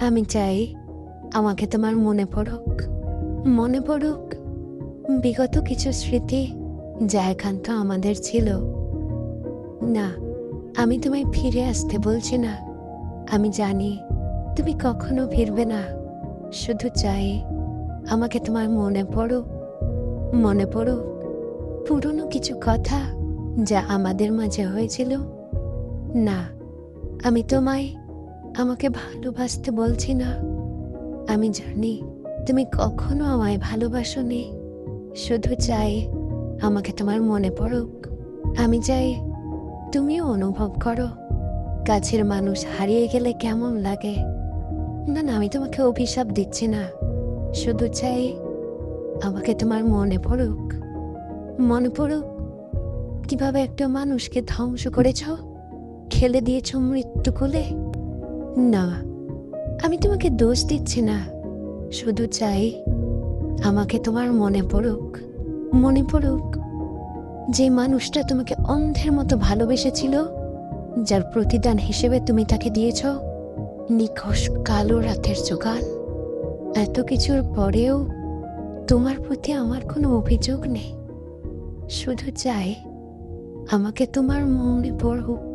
আমি চাই আমাকে তোমার মনে পড়ুক বিগত কিছু স্মৃতি যা একান্ত আমাদের ছিল। না, আমি তোমায় ফিরে আসতে বলছি না। আমি জানি তুমি কখনো ফিরবে না। শুধু চাই আমাকে তোমার মনে পড়ুক পুরনো কিছু কথা যা আমাদের মাঝে হয়েছিল। না, আমি তোমায় আমাকে ভালোবাসতে বলছি না। আমি জানি তুমি কখনো আমায় ভালোবাসোনি। শুধু চাই আমাকে তোমার মনে পড়ুক। আমি চাই তুমিও অনুভব করো কাছের মানুষ হারিয়ে গেলে কেমন লাগে। না না, আমি তোমাকে অভিশাপ দিচ্ছি না। শুধু চাই আমাকে তোমার মনে পড়ুক কিভাবে একটা মানুষকে ধ্বংস করেছ, খেলে দিয়েছ মৃত্যু কোলে। না, আমি তোমাকে দোষ দিচ্ছি না। শুধু চাই আমাকে তোমার মনে পড়ুক যে মানুষটা তোমাকে অন্ধের মতো ভালোবেসেছিল, যার প্রতিদান হিসেবে তুমি তাকে দিয়েছ নিখোঁজ কালো রাতের যোগান। এত কিছুর পরেও তোমার প্রতি আমার কোনো অভিযোগ নেই। শুধু চাই আমাকে তোমার মনে পড়ুক।